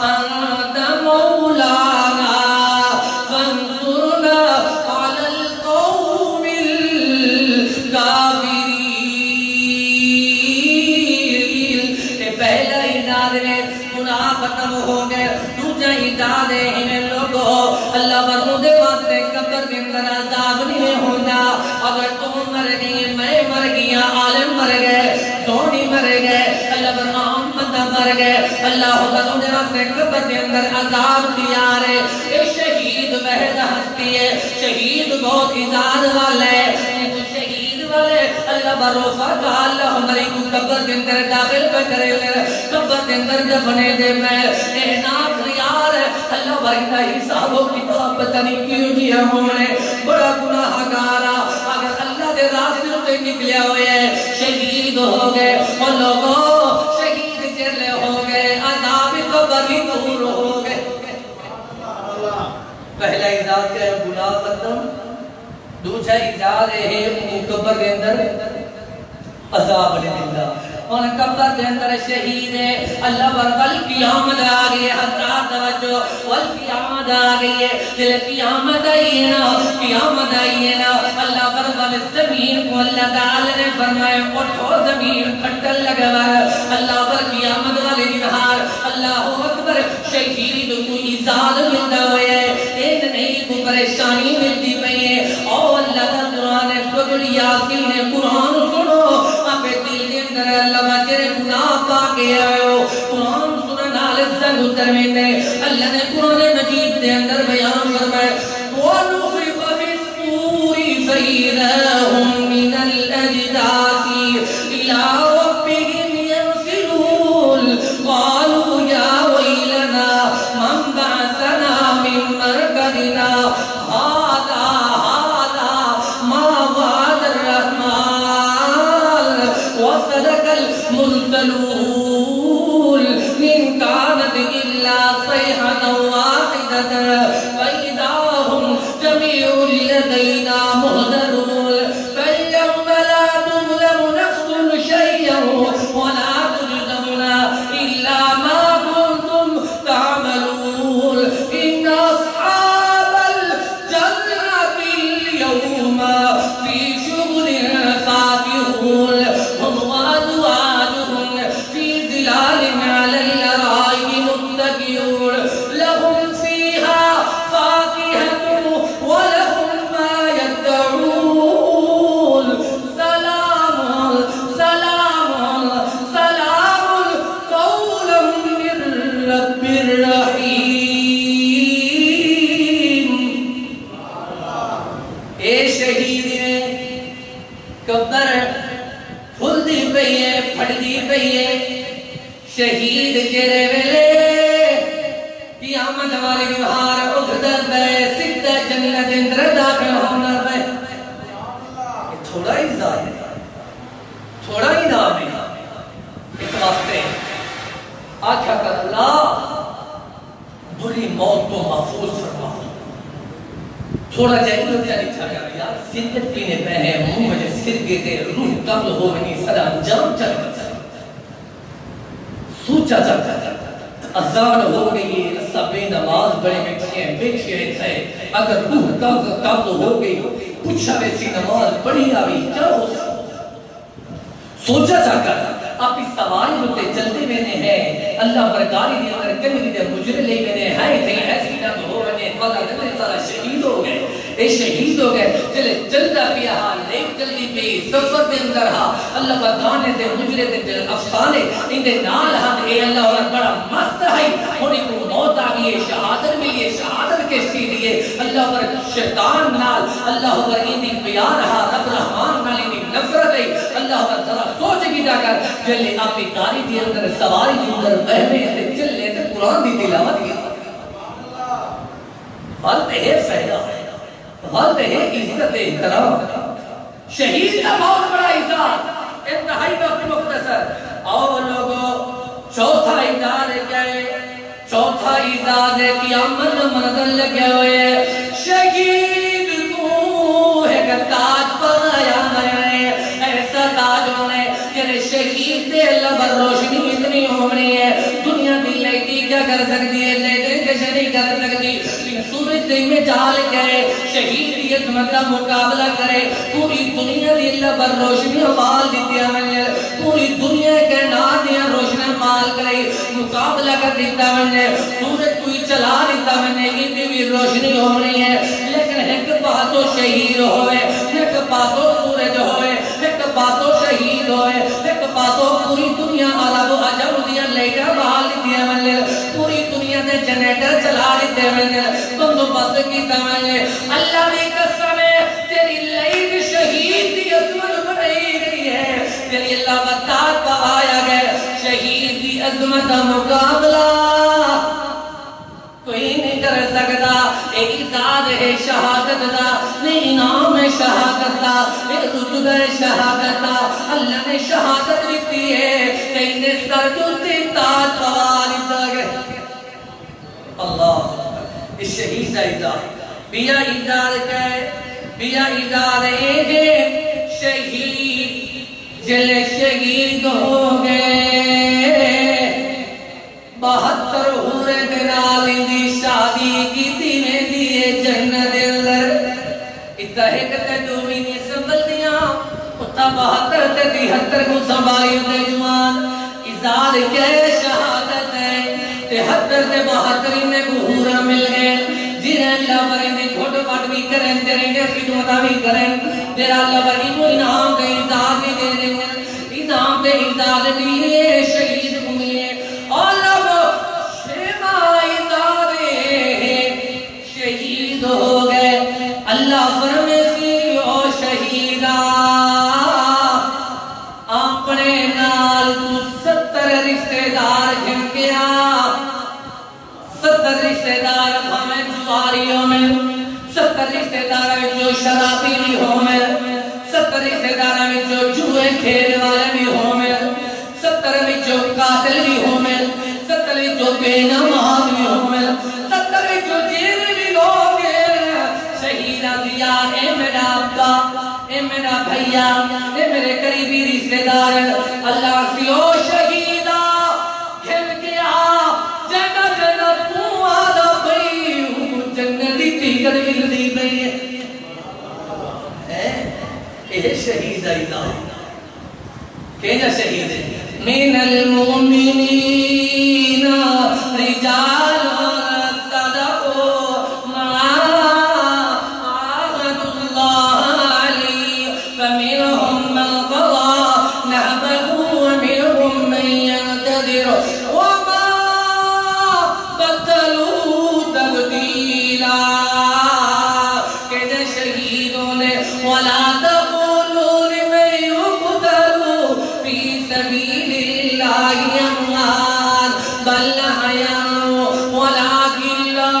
أَنْتَ مَوْلَانَا فَانْصُرْنَا عَلَى الْقَوْمِ الْكَافِرِينَ پہلا اعزاز میں گناہ ختم ہو گئے دوسرا اعزاز ہے انہیں لوگوں اللہ ورنو دے واسطے قبر دے اندر عذاب نہیں ہونا اگر تم مر گئی میں مر گیا عالم مر گئے دونی مر گئے اللہ برام بندہ مر گئے اللہ ورنو دے واسطے قبر دے اندر عذاب تیار ہے اے شہید وحد ہستی ہے شہید بہت عزاد والا ہے شہید والے اللہ بھروسہ کا اللہ ہماری کو قبر کے اندر داخل پہ کرے لے قبر کے اندر دفنے دے میں اے ناک یار اللہ بھائینا حساب و کتاب پتہ نہیں کیوں جی ہونے بڑا گناہ گارا اگر اللہ دے راستے سے نکلیا ہوئے ہیں شہید ہو گئے اور لوگوں شہید جلے ہو گئے عذاب قبر ہی دور ہو گئے پہلا اعزاز کیا ہے گناہ ختم دوسرا اعزاز ہے قبر کے اندر عذاب اللہ اور قبر کے اندر شہید ہے اللہ ورول قیامت آگئی ہے حضرات توجہ والقیامت آگئی ہے دل قیامت آئی ہے نا اللہ ورول زمین کو اللہ تعالی نے فرمائے اٹھو زمین پھٹل لگا اللہ ور قیامت والے دنہار اللہ اکبر شہید کو عزاد ملتا ہوئے ہے ایک نہیں کو پریشانی ملتی پئی ہے اور اللہ کا قرآن سورۃ یاسین قرآن سنو آپ دل کے اندر اللہ تیرے گناہ پاکے آئے ہو قرآن سنن آلِ زنگ اترمینے اللہ نے قرآن مجید دے اندر بیان فرمائے وَنُخِفَ فِي الصُّورِ فَإِذَا مِنَ الْأَجْدَاثِ إِلَىٰ رَبِّهِمْ يَنْسِلُونَ قَالُوا يَا وَيْلَنَا مَنْ بَعَثَنَا مِنْ مَرْقَدِنَا هَذَا مَا وَعَدَ الرَّحْمَنُ وَصَدَقَ الْمُرْسَلُونَ إِنْ كَانَتْ إِلَّا صَيْحَةً وَاحِدَةً فَإِذَا هُمْ جَمِيعٌ لَدَيْنَا مُحْضَرُونَ فَالْيَوْمَ لَا تُظْلَمُ نَفْسٌ شَيْئًا وَلَا تُجْزَوْنَ إِلَّا مَا كُنتُمْ تَعْمَلُونَ إِنَّ أَصْحَابَ الْجَنَّةِ الْيَوْمَ فِي شُغُلٍ فَاكِهُونَ هُمْ وَأَزْوَاجُهُمْ فِي ظِلَالٍ عَلَى الْأَرَائِكِ مُتَّكِئُونَ لَهُمْ فِيهَا فَاكِهَةٌ وَلَهُمْ مَا يَدَّعُونَ سَلَامٌ سَلَامٌ سَلَامٌ قَوْلًا مِّن رَّبٍّ رَّحِيمٍ اے شہید نے قبر پھل دی پئی ہے پھٹ دی پئی ہے شہید جرے ویلے قیامت والی نہار اٹھدر بے سکتہ جنت اندر داخل ہونا بے تھوڑا ہی ظاہر ہے تھوڑا ہی نام ہے ایک واسطے آقا کر اللہ بری موت تو محفوظ فرما تھوڑا جائے چلی چھایا یار سرکت پینے پہ ہے منہ مجھے سرکے کے روح قبل ہو بنی صدا انجام چل کر سوچا چلتا ازان ہو گئی سب نماز بڑے بیٹھے تھے اگر روح قبل ہو گئی پوچھا ویسی نماز بڑی آوی کیا ہو سوچا چاہتا آپ اس سوال ہوتے چلتے میں نے ہے اللہ برکاری دی اندر کمی دی مجرے لے میں نے ہے تھے ایسی نہ ہو میں فضا دلے سارا شہید ہو گئے اے شہید ہو گئے چلے چلتا پیا ہاں لیک چلتی پی سفر دے اندر ہاں اللہ برکانے دے مجرے دے افسانے ان دے نال ہاں اے اللہ اور بڑا مست ہے ہونے کو موت آگئی ہے شہادت ملی ہے شہادت کے سیدھی ہے اللہ پر شیطان نال اللہ پر اندی پیار رہا رب رحمان نال اندی نفرت ہے اللہ پر ذرا سوچ گی جا کر جلے آپ کی کاری دی اندر سواری دی اندر بہنے ہیں چلے تھے قرآن دی تلاوت کی غلط ہے فیدہ غلط ہے عزت احترام شہید کا بہت بڑا عزت انتہائی وقت مختصر اور لوگوں چوتھا عزت ہے چوتھا عزت ہے قیامت منظر لگے ہوئے شہید کو ایک تاج پر آیا ہے ایسا تاج ہونے تیرے شہید دے اللہ پر روشنی اتنی ہونی ہے دنیا دی لیتی کیا کر سکتی ہے لیتے کیسے نہیں کر سکتی سورج دن میں جال کرے شہید یہ سمجھا مقابلہ کرے پوری دنیا دی اللہ پر روشنی حوال دیتی ہے پوری دنیا کے نا دیا روشنی استعمال کرے مقابلہ کر دیتا میں نے سورج کوئی چلا دیتا میں نے اتنی بھی روشنی ہو رہی ہے لیکن ایک پاسو شہید ہوئے ایک پاسو سورج ہوئے ایک پاسو شہید ہوئے ایک پاسو پوری دنیا عرب و عجم دیا لیٹر بحال دیا میں نے پوری دنیا دے جنریٹر چلا دیتے میں نے بندوبست کیتا میں نے اللہ بھی قسم ہے تیری لائٹ شہید دی عظمت بنائی گئی ہے تیری اللہ بطاعت پا آیا گئے شہید دی عظمت مقابلہ کوئی نہیں کر سکتا ایک ذات ہے شہادت دا نہیں نام ہے شہادت دا ایک رتبہ ہے شہادت دا اللہ نے شہادت دیتی ہے کہ انہیں سر جوتے تاج پواری دے اللہ اس شہید ایزار بیا ایزار کہے بیا ایزار ایگے شہید جل شہید ہو گئے 72 ہورے دنالی دی شادی کی تینے دیئے جنت اندر اتحکت دومی نہیں سنبھل دیا اتا 72 تے 73 کو سنبھالی دے جوان ازاد کے شہادت ہے 73 تے 72 میں گھورا مل گئے جنہیں اللہ پر انہیں گھوٹ پاٹ بھی کریں تیرے انہیں خدمتہ بھی کریں تیرا اللہ پر انہوں انعام دے ازاد بھی دے دیں انعام دے ازاد دیئے شہید ہوئے اللہ وہ شیمہ ازاد شہید ہو گئے اللہ فرمے سی او شہیدہ اپنے نال 70 رشتہ دار گھن گیا 70 رشتہ دار ہمیں جواریوں میں 70 رشتہ دار جو شرابی بھی ہوں میں 70 رشتہ دار میں جو جوئے کھیل والے بھی ہوں میں 70 میں جو قاتل بھی ہوں میں 70 میں جو بے نماز بھی ہوں میں 70 میں جو جیر بھی لوگ شہیدہ دیا اے میرا ابا اے میرا بھائیا اے میرے قریبی رشتہ دار اللہ سیو شہیدہ گھن کے جنہ جنہ تو آدھا بھئی جنتی ٹھیکر ملدی بھئی اے شہید ایدہ کہنا شہید ہے من المؤمنین رجال صدقوا ما عاهدوا الله عليه فمنهم من قضى نحبه ومنهم من ينتظر وما بدلوا تبديلا کہنا شہیدوں نے ولا تقولوا لمن يقتل في سبيل الله اموات بل احياء ولكن لا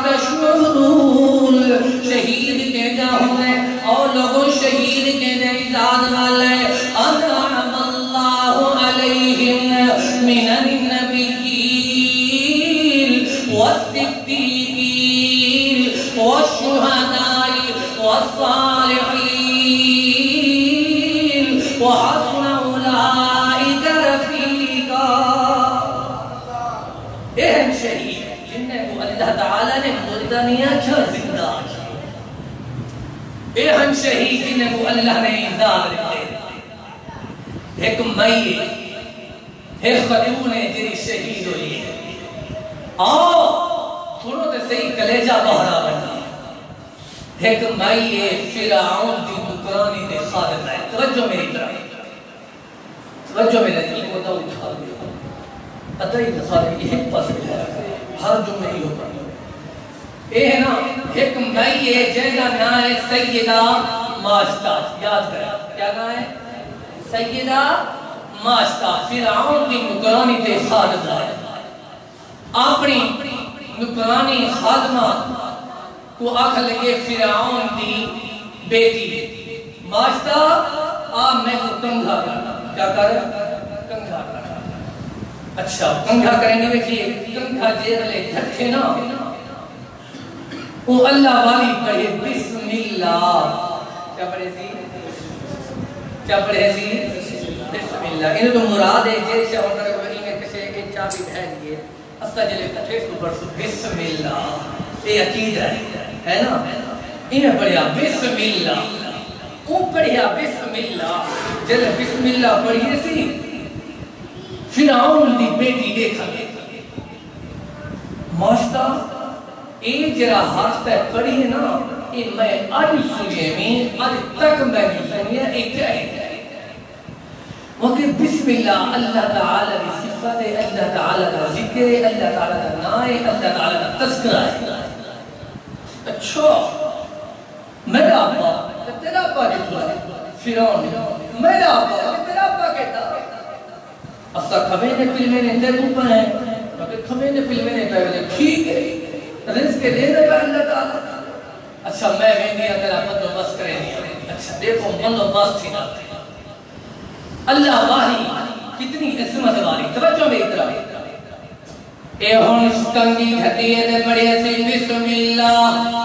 تشعرون شہید کہتا ہوں اور لوگوں شہید کہتے ازاد والے انعم اللہ علیہم من النبیین والصدیقین والشہداء والصالحین وحسن اولئک رفیقا اہم شہید جنہیں کو اللہ تعالیٰ نے مردنیہ کیا زندہ کیا اہم شہید جنہیں کو اللہ نے ازاد دیتے ایک مئی ایک خلیون ہے جنہی شہید ہوئی ہے آؤ سنو تے صحیح کلیجہ بہرا بنا ایک مئی ہے فرعون دی دکرانی دے خالد ہے توجہ میری طرف توجہ میرے دل کو تو اٹھا دیا پتہ ہی نخالد یہ ایک پاس بھارا کرے ہر جو میں ہی ہوتا اے ہے نا ایک مئی ہے جیسا نام ہے سیدہ ماشتہ یاد کریں کیا نام ہے سیدہ ماشتہ فرعون دی نکرانی تے خالد ہے اپنی نکرانی خادمہ کو آکھ لگے فرعون دی بیٹی ماشتہ میں کو کنگھا کرنا کیا کر کنگھا کرنا اچھا کنگھا کرنے ویکھئے کنگھا جیر لے دھٹھے نا وہ اللہ والی پڑھے بسم اللہ کیا پڑھے سی کیا پڑھے سی بسم اللہ انہیں تو مراد ہے جیسے ہوتا ہے انہیں کسے ایک چابی بھیج دیئے استجلے کٹھے سو برسو بسم اللہ یہ عقیدہ ہے نا انہیں پڑھیا بسم اللہ وہ پڑھیا بسم اللہ جل بسم اللہ پڑھئے سی فرعون دی بیٹی دیکھا ماشتا اے جرا ہاتھ پہ پڑی ہے نا اے میں آج سنیے میں آج تک میں سنیے اے کیا ہے وقت بسم اللہ اللہ تعالی کی صفت ہے اللہ تعالی کا ذکر ہے اللہ تعالی کا نام ہے اللہ تعالی کا تذکرہ ہے اچھا میرا ابا تیرا ابا کہتا ہے فرعون میرا ابا تیرا ابا کہتا ہے اسا کھوے نے پل میں نے تیرے اوپر ہے مگر کھوے نے پل میں نے پہلے ٹھیک ہے رزق کے دے دے گا اللہ تعالی اچھا میں دیا تیرا بندو بس کرے نہیں اچھا دیکھو بندو بس تھی نہ اللہ واہی کتنی عظمت والی توجہ میں اترا اے ہون کنگی گھٹی ہے دے بڑے سی بسم اللہ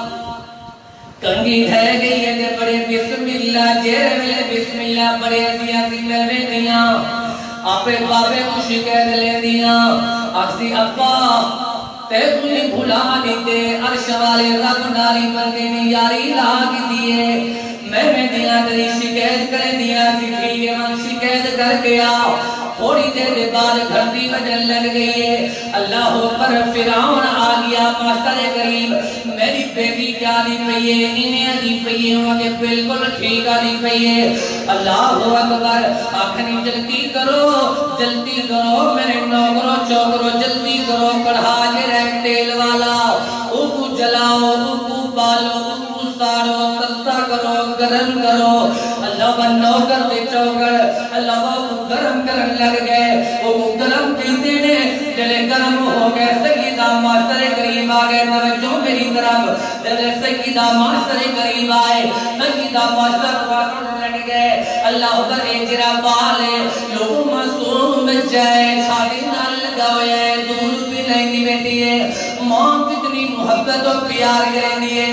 کنگی ڈھے گئی ہے دے بڑے بسم اللہ جیرے ملے بسم اللہ بڑے سی میں دیا آپے بابے کو شکایت لے دیا اکسی ابا تے تجھے بھلا دیتے عرش والے رب ناری بندے نے یاری لاغ دیئے میں دیا تری شکایت کرے دیا سکھی کے من شکایت کر گیا تھوڑی دیر بعد گھنٹی بجن لگ گئی ہے اللہ پر فرعون آ گیا ماشتر کریم میری بیٹی کیا دی پئی ہے انہیں دی پئی ہے وہاں بالکل ٹھیک دی پئی ہے اللہ اکبر آخری جلدی کرو میرے نوکرو چوکرو جلدی کرو کڑھا جرائم تیل والا اوکو جلاؤ اوکو بالو اوکو ساڑو تستا کرو گرم کرو اللہ بن نوکر دے چوکر اللہ وہ گرم کرن لگ گئے وہ گرم کہتے نے جلے گرم ہو گئے سیدہ ماشتر کریم آگئے توجہ میری طرف جلے سیدہ ماشتر کریم آئے سیدہ ماشتر واقع لگ گئے اللہ پر اجرا بالے لوگ معصوم بچ جائے چھاڑی نہ لگا ہوئے دور بھی لینی بیٹی ہے ماں کتنی محبت و پیار کریں دیئے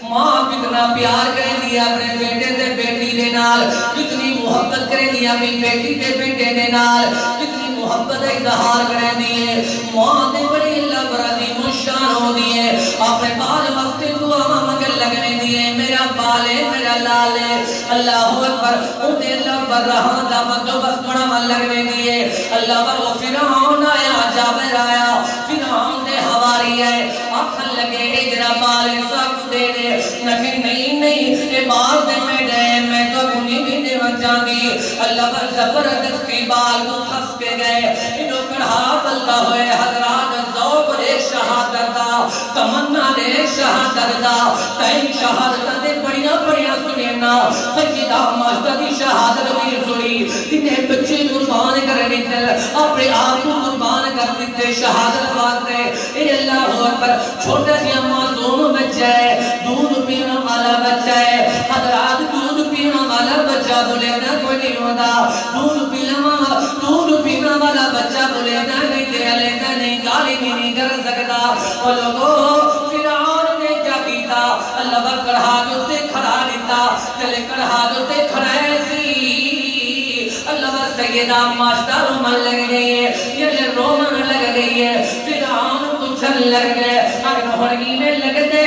ماں کتنا پیار کریں دیا اپنے بیٹے سے بیٹی دے نال کتنی محبت کریں دیا اپنی بیٹی سے بیٹے دے نال کتنی محبت اظہار کریں دیئے ماں دے بڑی اللہ برادی مشان ہو دیئے اپنے بال وقت دعا مگر لگنے دیئے میرا بالے میرا لالے اللہ اکبر اُتے اللہ پر رہاں دامت و بس بڑا من لگنے دیئے اللہ پر وہ فرعون آیا جابر آیا فرعون دے حواری ہے آخر لگے اجرا بالے ساکو دے دے نکہ نہیں اے بال دے میں دے میں تو انہی بھی دے وچان دی اللہ پر زبردستی بال کو خس کے گئے انہوں پر ہاتھ اللہ ہوئے حضرات ذوق ایک شہادت دا تمنا ایک شہادت دا تین شہادت دے بڑیاں سنینا سیدہ ماشتہ شہادت بھی سنی انہیں بچے قربان کرنے دل اپنے آپ کو قربان کر دیتے شہادت واسطے اے اللہ اکبر چھوٹا جیا معصوم بچہ ہے دودھ پینا والا بچہ ہے حضرات دودھ پینا والا بچہ بولے نہ کوئی نہیں ہوتا دودھ پینا والا بچہ بولے نہ نہیں دے لینا نہیں گالی بھی نہیں کر سکتا اور لوگوں فرعون نے کیا کیتا اللہ پر کڑھا دوتے کھڑا دیتا چلے کڑھا دوتے کھڑا ایسی اللہ پر سیدہ ماشتہ رومن لگ گئی ہے یہ رومن لگ گئی ہے فرعون کچھل لگ گئے اگر ہرگی میں لگ دے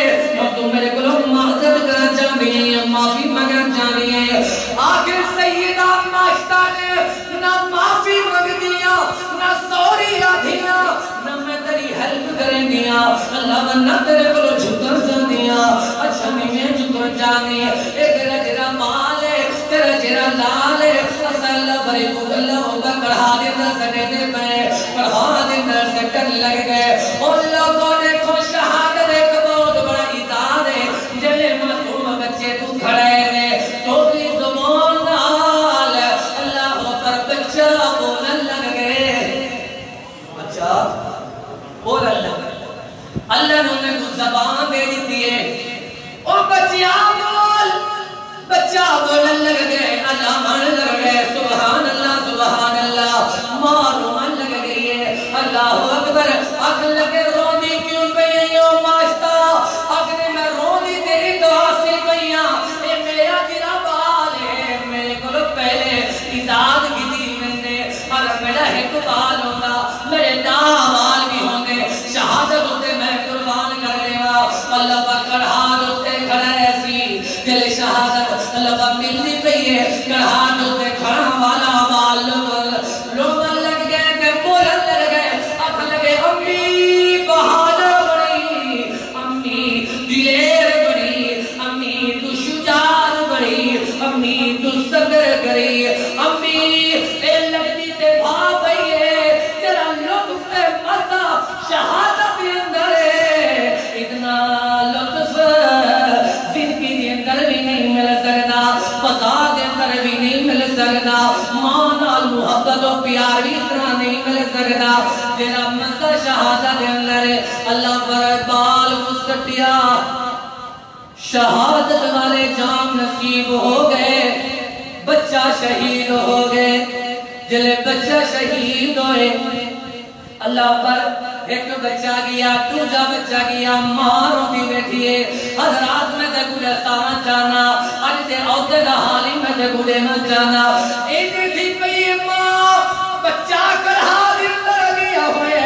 تو میرے کو لوگ معذرت کرنا چاہتے ہیں معافی مانگنا چاہتے ہیں آخر سیدہ ماشتہ نے نہ معافی مانگ دیا نہ سوری آدھیا نہ میں تیری ہیلپ کریں دیا اللہ بنا تیرے کو جھکر جا دیا اچھا میں جھکر جا دیا اے تیرا جرا مال ہے تیرا جرا لال ہے اصلا اللہ بری کو اللہ ہوگا کڑھا دیتا سٹے دے پہ کڑھا دیتا سٹر لگ گئے اور اللہ کو دیکھو شہادت ایک بہت بڑا عزاد ہے جلے معصوم بچے تو کھڑے نے تو بھی زمان نال اللہ پر بچہ بولن لگ گئے بچہ بولن لگ گئے اللہ نے انہیں کو زبان دے دیتی ہے اور بچہ بولن لگ گئے اللہ مان لگ گئے سبحان اللہ معلوم لگ گئی ہے اللہ اکبر اکھ لگے رونی کیوں پہ یوں ماشتہ اکھنے میں رونی تیری دعا سے پہیاں اے میرا جرا بال ہے میرے کو پہلے ازاد کی دی میں نے اور میرا ایک بال ہوگا میرے دامال بھی ہوں گے شہادت ہوتے میں قربان کر لے گا اللہ پر کڑھان ہوتے کھڑا ایسی دل شہادت اللہ پر ملنی پہی ہے کڑھان ہوتے کھڑا والا بال لوگ لگ محبت و پیار بھی اتنا نہیں مل سکتا جیڑا مزہ شہادت دے اندر ہے. اللہ پر بال مسکٹیا شہادت والے جام نصیب ہو گئے, بچہ شہید ہو گئے. جلے بچہ شہید ہوئے اللہ پر ایک بچہ گیا, دوجا بچہ گیا, ماں روندی بیٹھی ہے. حضرات میں تے گڑے سانا چاہنا اج دے عہدے دا حالی میں تے گڑے نہ چاہنا. ایدی تھی پئی ماں بچہ کرہا دل در گیا ہوئے,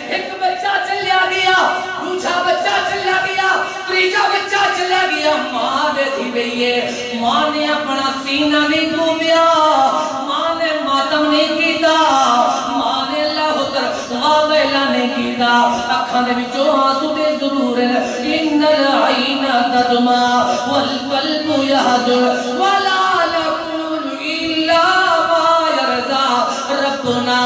ایک بچہ چلیا گیا, دوسرا بچہ چلیا گیا, تیجا بچہ چلیا گیا. ماں دے تھی پئی ہے, ماں نے اپنا سینہ نہیں گھومیا, ماں نے ماتم نہیں کیتا, ماں نے اللہ حضر غابیلہ نہیں کیتا. اکھاں دے وچوں آنسو دے ضرور ہے. ان العین تدمع والقلب يحزن ولا نقول الا ما يرضى ربنا.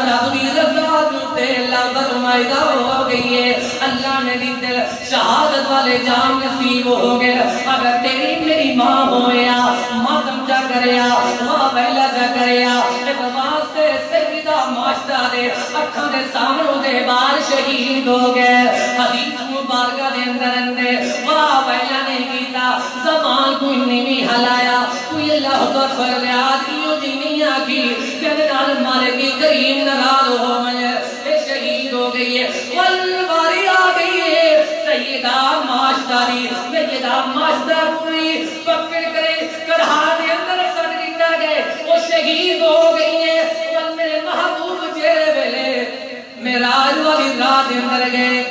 رب دی رضا تے اللہ فرمائیدہ ہو گئی ہے. اللہ نے دی دل شہادت والے جام نصیب ہو گئے. اگر تیری میری ماں ہویا ماتم جا کریا ماں پہلا جا کریا ایک واسطے سیدہ معاشرہ دے اکھاں دے سامنے دے بار شہید ہو گئے. حدیث مبارکہ دے اندر اندے ماں پہلا نہیں کیتا, زمان کوئی نہیں ہلایا, کوئی اللہ کا فریاد کیوں جی نہیں آگی کہ نال مالک کریم ناراض ہو مجھے شہید ہو گئی ہے. والباری آ گئی ہے سیدہ معاشداری, سیدہ معاشدہ پوری پکڑ کرے کرہا دے اندر سٹ دیتا گئے, وہ شہید ہو گئی ہے. اور میرے محبوب جیرے ویلے معراج والی رات اندر گئے,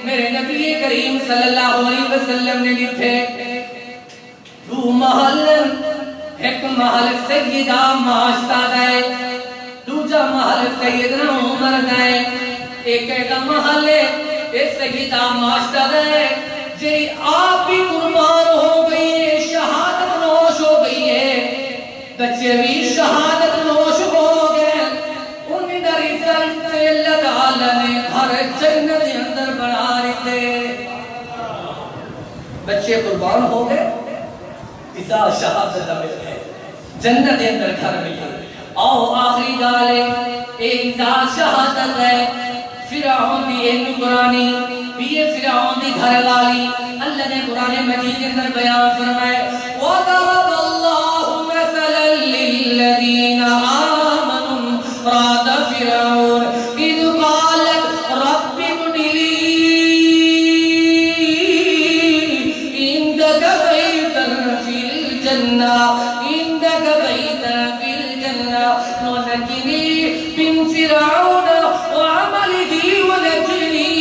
میرے نبی کریم صلی اللہ علیہ وسلم نے لکھے دو محل, ایک محل سیدہ معاشدہ گئے, دوجا محل سیدنا عمر گئے. ایک محل اس سیدہ معاشدہ گئے جی آپ بھی قربان ہو گئی ہے, شہادت نوش ہو گئی ہے, بچے بھی شہادت نوش ہو گئے. انہیں در عزت اللہ تعالیٰ نے ہر جنت اندر بنا لیتے. بچے قربان ہو گئے, اذا شہادت ملے جنت اندر گھر ملے. آؤ آخری گالے اذا شہادت ہے فرعون دی ایک قرآنی بھی فرعون دی گھر والی. اللہ نے قرآن مجید کے اندر بیان فرمائے وَضَرَبَ اللَّهُ مَثَلًا لِلَّذِينَ آمَنُوا امْرَأَتَ فِرْعَوْنَ إِذْ قَالَتْ رَبِّ ابْنِ لِي عِندَكَ بَيْتًا فِي الْجَنَّةِ عِندَكَ بَيْتًا فِي الْجَنَّةِ وَنَجِّنِي مِنْ فِرْعَوْنَ وَعَمَلِهِ وَنَجِّنِي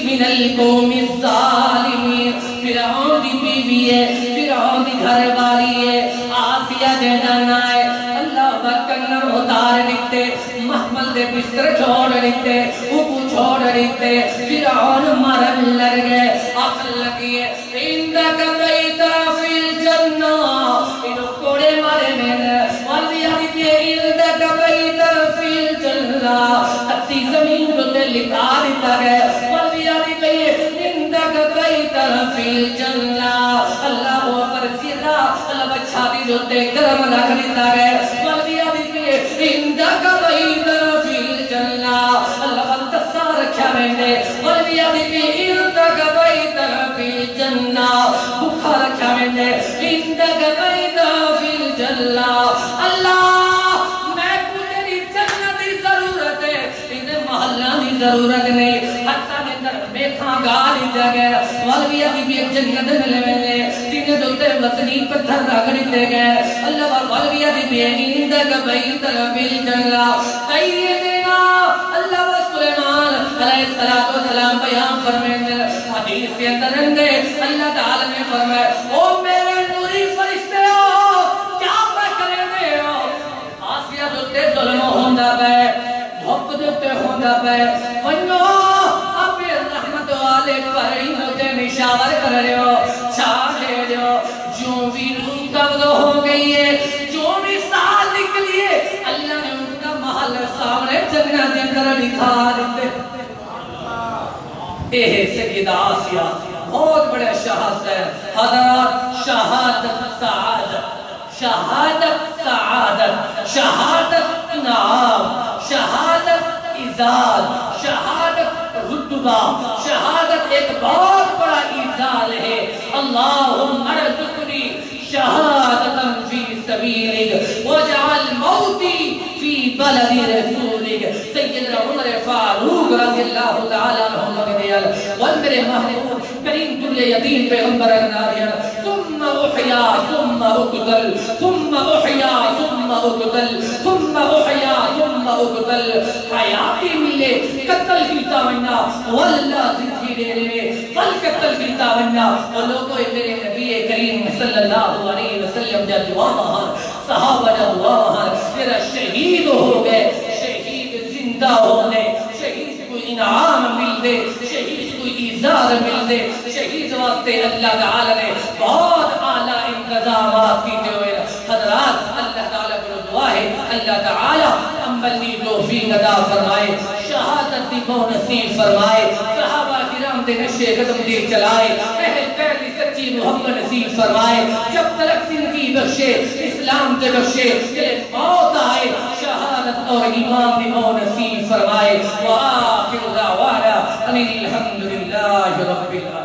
مِنَ الْقَوْمِ الظَّالِمِينَ. فرعون دی بیوی ہے, فرعون دی گھر والی ہے, آسیہ جہنم آئے. اللہ بکنر اتار نکتے, محمل دے بستر چھوڑ نکتے, اوپو چھوڑ نکتے. فرعون مرن لر گئے, آخر لگئے اِندَكَ بَيْتًا فِي الْجَنَّةِ انہوں کوڑے مارے میں والدی آدھی اِندَكَ بَيْتًا فِي الْجَنَّةِ حتی زمین جو تے لکھا دیتا گئے. والدی آدھی اِندَكَ بَيْتًا فِي الْجَنَّةِ اللہ وہ پر سیدھا اللہ بچھا دی جو تے گرم رکھ دیتا گئے. والدی آدھی اِندَكَ بَيْتًا فِي الْجَنَّةِ اللہ پر تسا رکھا میں نے. والدی آدھی اِندَكَ بَيْتًا فِي الْجَنَّةِ بکھا رکھا میں نے. اِندَكَ بَيْتًا فِي الْجَنَّةِ اللہ میں کو تیری جنت دی ضرورت ہے, انہیں محلہ دی ضرورت نہیں. حتیٰ میں در بیکھاں گالی جگہ والوی ابھی بھی ایک جنت ملے ملے تینے دوتے وطنی پتھر رگڑی دے گئے. اللہ والوی ابھی بھی اِندَكَ بَيْتًا فِي الْجَنَّةِ سیدنا اللہ و سلیمان علیہ السلام بیان فرمائے. حدیث کے اندر اندے اللہ تعالیٰ نے فرمائے او میرے نوری فرشتے ہو کیا پہ کرے دے ہو. آسیہ دوتے ظلم ہوندہ بے, دھوپ دوتے ہوندہ بے, ونو اپنے رحمت والے پر ہی ہوتے نشاور کر رہے ہو, چھاڑے رہے ہو. جو بھی روح قبض ہو گئی ہے, جو بھی سال نکلی ہے, اللہ نے ان کا محل سامنے جنت اندر لکھا دیتے. سیدہ آسیہ بہت بڑے شہادت ہے. حضرات شہادت سعادت, شہادت سعادت, شہادت نام شہادت اعزاز، شہادت رتبہ، شہادت ایک بہت بڑا اعزاز ہے. اللہم ارزقنی شہادتا فی سبیلک واجعل موتی فی بلد رسولک. سیدنا عمر فاروق رضی اللہ تعالیٰ عنہ مگدیال والمر محمود کریم جل یتیم پیغمبر اگناریان ثم احیا ثم اقتل ثم احیا ثم اقتل ثم احیا ثم اقتل. حیاتی ملے قتل کیتا وننا واللہ زندگی دے رہے فل قتل کیتا وننا. اور لوگوں میرے نبی کریم صلی اللہ علیہ وسلم جا دعا مہان صحابہ جا دعا مہان میرا شہید ہو گئے، شہید زندہ ہونے، شہید کو انعام مل دے، شہید کو اعزاز مل دے. شہید واسطے اللہ تعالیٰ نے بہت اعلیٰ انتظامات کیتے ہوئے. حضرات اللہ تعالیٰ کو دعا ہے اللہ تعالیٰ عملی توفیق عطا فرمائے، شہادت دی کو نصیب فرمائے، صحابہ کرام دے نشے قدم دے چلائے، اہل بیت سچی محبت نصیب فرمائے. جب تلک زندگی بخشے، اسلام دے بخشے، کہ موت آئے شہادت اور ایمان دی کو نصیب فرمائے. وآخر دعوانا ان الحمدللہ رب العالمین.